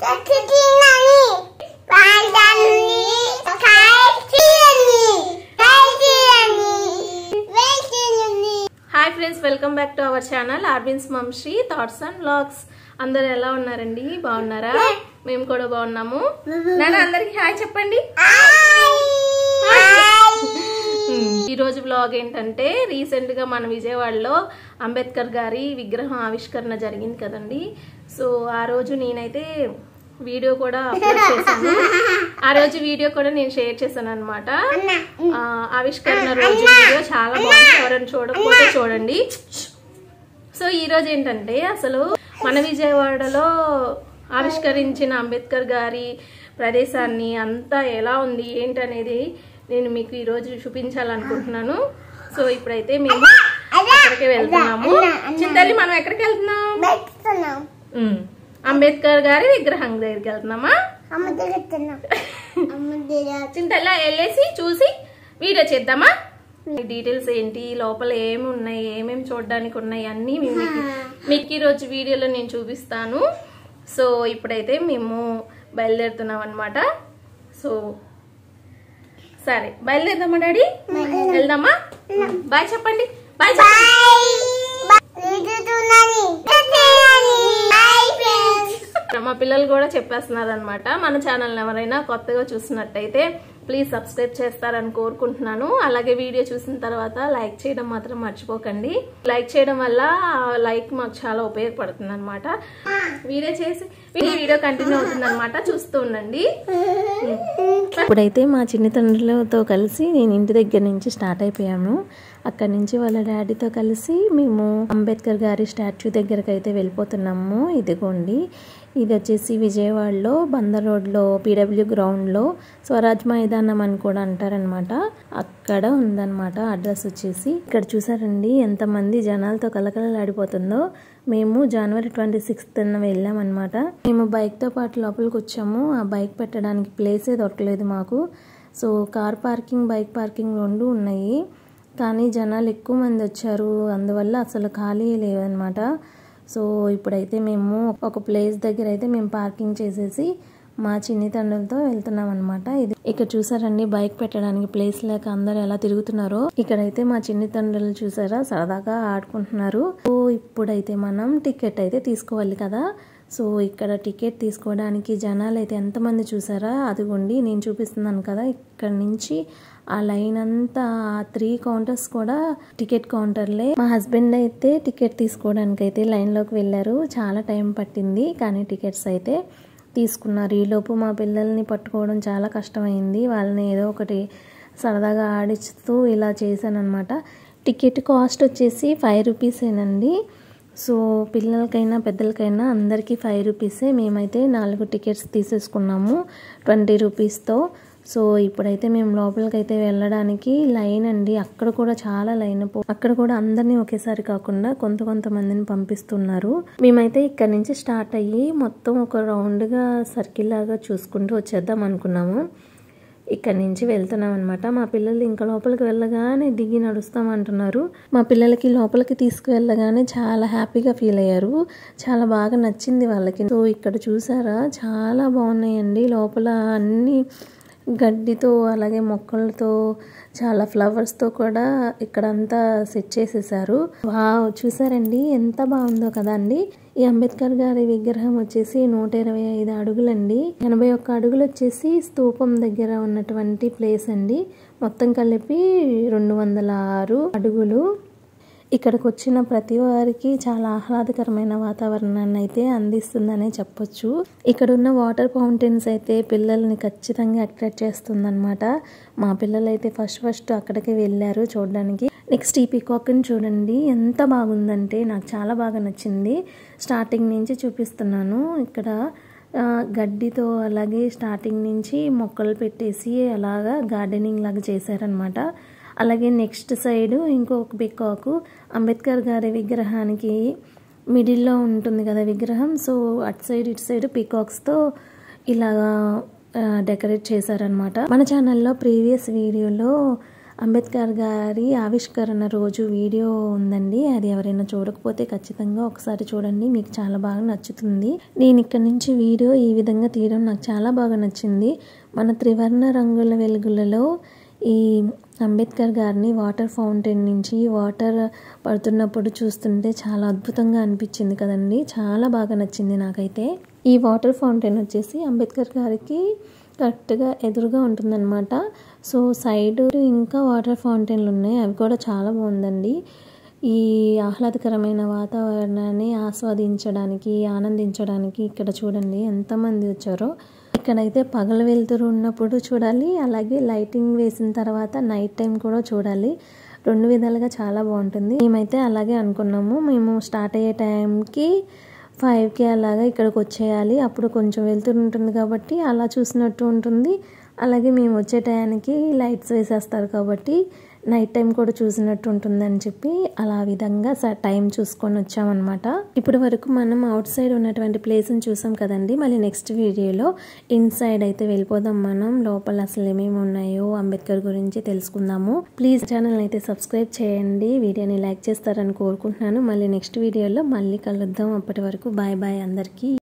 Hi friends, welcome back to our channel ఆర్బిన్స్ మమ్శ్రీ thoughts and vlogs. అందరు ఎలా ఉన్నారండి? బాగున్నారా? మేము కూడా బాగున్నాము. నాన్న అందరికి హాయ్ చెప్పండి. ఈ రోజు వ్లాగ్ ఏంటంటే, రీసెంట్ గా మన విజయవాడలో అంబేద్కర్ గారి విగ్రహం ఆవిష్కరణ జరిగింది కదండి. సో ఆ రోజు నేనైతే వీడియో కూడా అప్లోడ్ చేశాను. ఆ రోజు వీడియో కూడా నేను షేర్ చేశాను అనమాట. ఆవిష్కరణ రోజు వీడియో చాలా బాగుంది, ఎవరైనా చూడకపోతే చూడండి. సో ఈ రోజు ఏంటంటే, అసలు మన విజయవాడలో ఆవిష్కరించిన అంబేద్కర్ గారి ప్రదేశాన్ని అంతా ఎలా ఉంది ఏంటనేది నేను మీకు ఈరోజు చూపించాలనుకుంటున్నాను. సో ఇప్పుడైతే మేము అక్కడికి వెళ్తున్నాము. చింతల్లి, మనం ఎక్కడికి వెళ్తున్నాం? అంబేద్కర్ గారి విగ్రహం దగ్గరికి వెళ్తున్నామా? చింతల్లా వెళ్ళేసి చూసి వీడియో చేద్దామా? డీటెయిల్స్ ఏంటి, లోపల ఏమి ఉన్నాయి, ఏమేమి చూడడానికి ఉన్నాయి అన్నీ మీకు ఈరోజు వీడియోలో నేను చూపిస్తాను. సో ఇప్పుడైతే మేము బయలుదేరుతున్నాం అనమాట. సో సరే బయలుదేరదామా డాడీ? వెళ్దామా? బాయ్ చెప్పండి. బాయ్ మా పిల్లలు కూడా చెప్పేస్తున్నారు అనమాట. మన ఛానల్ ఎవరైనా కొత్తగా చూసినట్టయితే ప్లీజ్ సబ్స్క్రైబ్ చేస్తారని కోరుకుంటున్నాను. అలాగే వీడియో చూసిన తర్వాత లైక్ చేయడం మాత్రం మర్చిపోకండి. లైక్ చేయడం వల్ల లైక్ మాకు చాలా ఉపయోగపడుతుంది అనమాట. వీడియో కంటిన్యూ అవుతుంది అనమాట, చూస్తూ ఉండండి. ఇప్పుడైతే మా చిన్నతండ్రులతో కలిసి నేను ఇంటి దగ్గర నుంచి స్టార్ట్ అయిపోయాము. అక్కడి నుంచి వాళ్ళ డాడీతో కలిసి మేము అంబేద్కర్ గారి స్టాచ్యూ దగ్గరకు అయితే వెళ్ళిపోతున్నాము. ఇదిగోండి, ఇది వచ్చేసి విజయవాడలో బందర్ రోడ్లో పీడబ్ల్యూ గ్రౌండ్లో స్వరాజ్ మైదానం అని కూడా అంటారనమాట. అక్కడ ఉందన్నమాట అడ్రస్ వచ్చేసి. ఇక్కడ చూసారండి ఎంతమంది జనాలతో కలకలలాడిపోతుందో. మేము జనవరి 26న వెళ్ళామన్నమాట. మేము బైక్తో పాటు లోపలికి వచ్చాము. ఆ బైక్ పెట్టడానికి ప్లేసే దొరకలేదు మాకు. So car parking, bike parking రెండు ఉన్నాయి, కానీ జనాలు ఎక్కువ మంది వచ్చారు, అందువల్ల అసలు ఖాళీ లేవన్నమాట. సో ఇప్పుడైతే మేము ఒక ప్లేస్ దగ్గర అయితే మేము పార్కింగ్ చేసేసి మా చిన్ని తండ్రులతో వెళ్తున్నాం అనమాట. ఇది ఇక్కడ చూసారండి, బైక్ పెట్టడానికి ప్లేస్ లేక అందరు ఎలా తిరుగుతున్నారో. ఇక్కడైతే మా చిన్ని తండ్రులు చూసారా సరదాగా ఆడుకుంటున్నారు. సో ఇప్పుడైతే మనం టికెట్ అయితే తీసుకోవాలి కదా. సో ఇక్కడ టికెట్ తీసుకోవడానికి జనాలు అయితే ఎంతమంది చూసారా? అదిగోండి నేను చూపిస్తున్నాను కదా, ఇక్కడ నుంచి ఆ లైన్ అంతా 3 కౌంటర్స్ కూడా టికెట్ కౌంటర్లే. మా హస్బెండ్ అయితే టికెట్ తీసుకోవడానికి అయితే లైన్లోకి వెళ్ళారు. చాలా టైం పట్టింది, కానీ టికెట్స్ అయితే తీసుకున్నారు. ఈలోపు మా పిల్లల్ని పట్టుకోవడం చాలా కష్టమైంది. వాళ్ళని ఏదో ఒకటి సరదాగా ఆడిస్తూ ఇలా చేశానమాట. టికెట్ కాస్ట్ వచ్చేసి 5 రూపీసేనండి. సో పిల్లలకైనా పెద్దలకైనా అందరికీ 5 రూపీసే. మేమైతే 4 టికెట్స్ తీసేసుకున్నాము 20 రూపీస్తో. సో ఇప్పుడైతే మేము లోపలికైతే వెళ్ళడానికి లైన్ అండి. అక్కడ కూడా చాలా లైన్. అక్కడ కూడా అందరినీ ఒకేసారి కాకుండా కొంతమందిని పంపిస్తున్నారు. మేమైతే ఇక్కడ నుంచి స్టార్ట్ అయ్యి మొత్తం ఒక రౌండ్గా సర్కిల్ లాగా చూసుకుంటూ వచ్చేద్దాం అనుకున్నాము. ఇక్కడ నుంచి వెళ్తున్నాం అనమాట. మా పిల్లలు ఇంకా లోపలికి వెళ్ళగానే దిగి నడుస్తామంటున్నారు. మా పిల్లలకి లోపలికి తీసుకువెళ్ళగానే చాలా హ్యాపీగా ఫీల్ అయ్యారు. చాలా బాగా నచ్చింది వాళ్ళకి. సో ఇక్కడ చూసారా చాలా బాగున్నాయండి. లోపల అన్ని గడ్డితో అలాగే మొక్కలతో చాలా ఫ్లవర్స్తో కూడా ఇక్కడంతా సెట్ చేసేసారు. వావ్, చూసారండి ఎంత బాగుందో కదా అండి. ఈ అంబేద్కర్ గారి విగ్రహం వచ్చేసి 125 అడుగులండి. 81 అడుగులు వచ్చేసి స్తూపం దగ్గర ఉన్నటువంటి ప్లేస్ అండి. మొత్తం కలిపి 206 అడుగులు. ఇక్కడికి వచ్చిన ప్రతి వారికి చాలా ఆహ్లాదకరమైన వాతావరణాన్ని అయితే అందిస్తుందనే చెప్పొచ్చు. ఇక్కడ ఉన్న వాటర్ ఫౌంటైన్స్ అయితే పిల్లల్ని ఖచ్చితంగా అట్రాక్ట్ చేస్తుందన్నమాట. మా పిల్లలు అయితే ఫస్ట్ అక్కడికి వెళ్ళారు చూడడానికి. నెక్స్ట్ ఈ పీకాక్ని చూడండి, ఎంత బాగుందంటే నాకు చాలా బాగా నచ్చింది. స్టార్టింగ్ నుంచి చూపిస్తున్నాను. ఇక్కడ గడ్డితో అలాగే స్టార్టింగ్ నుంచి మొక్కలు పెట్టేసి అలాగా గార్డెనింగ్ లాగా చేశారనమాట. అలాగే నెక్స్ట్ సైడ్ ఇంకొక పీకాక్ అంబేద్కర్ గారి విగ్రహానికి మిడిల్లో ఉంటుంది కదా విగ్రహం. సో అటు సైడ్ ఇటు సైడ్ పీకాక్స్తో ఇలాగా డెకరేట్ చేశారనమాట. మన ఛానల్లో ప్రీవియస్ వీడియోలో అంబేద్కర్ గారి ఆవిష్కరణ రోజు వీడియో ఉందండి. అది ఎవరైనా చూడకపోతే ఖచ్చితంగా ఒకసారి చూడండి, మీకు చాలా బాగా నచ్చుతుంది. నేను ఇక్కడ నుంచి వీడియో ఈ విధంగా తీయడం నాకు చాలా బాగా నచ్చింది. మన త్రివర్ణ రంగుల వెలుగులలో ఈ అంబేద్కర్ గారిని వాటర్ ఫౌంటైన్ నుంచి వాటర్ పడుతున్నప్పుడు చూస్తుంటే చాలా అద్భుతంగా అనిపించింది కదండి. చాలా బాగా నచ్చింది నాకైతే. ఈ వాటర్ ఫౌంటైన్ వచ్చేసి అంబేద్కర్ గారికి కరెక్ట్గా ఎదురుగా ఉంటుందన్నమాట. సో సైడ్ ఇంకా వాటర్ ఫౌంటైన్లు ఉన్నాయి, అవి కూడా చాలా బాగుందండి. ఈ ఆహ్లాదకరమైన వాతావరణాన్ని ఆస్వాదించడానికి, ఆనందించడానికి ఇక్కడ చూడండి ఎంతమంది వచ్చారో. ఇక్కడైతే పగలు వెలుతురు ఉన్నప్పుడు చూడాలి, అలాగే లైటింగ్ వేసిన తర్వాత నైట్ టైం కూడా చూడాలి. 2 విధాలుగా చాలా బాగుంటుంది. మేమైతే అలాగే అనుకున్నాము. మేము స్టార్ట్ అయ్యే టైంకి 5కి అలాగా ఇక్కడికి వచ్చేయాలి, అప్పుడు కొంచెం వెలుతురు ఉంటుంది కాబట్టి అలా చూసినట్టు ఉంటుంది. అలాగే మేము వచ్చే టైంకి లైట్స్ వేసేస్తారు కాబట్టి నైట్ టైం కూడా చూసినట్టు ఉంటుందని చెప్పి అలా విధంగా టైం చూసుకొని వచ్చామన్నమాట. ఇప్పటి వరకు మనం అవుట్ సైడ్ ఉన్నటువంటి ప్లేస్ని చూసాం కదండి. మళ్ళీ నెక్స్ట్ వీడియోలో ఇన్సైడ్ అయితే వెళ్ళిపోదాం. మనం లోపల అసలు ఏమేమి ఉన్నాయో అంబేద్కర్ గురించి తెలుసుకుందాము. ప్లీజ్ ఛానల్ అయితే సబ్స్క్రైబ్ చేయండి, వీడియోని లైక్ చేస్తారని కోరుకుంటున్నాను. మళ్ళీ నెక్స్ట్ వీడియోలో మళ్ళీ కలుద్దాం. అప్పటి వరకు బాయ్ బాయ్ అందరికీ.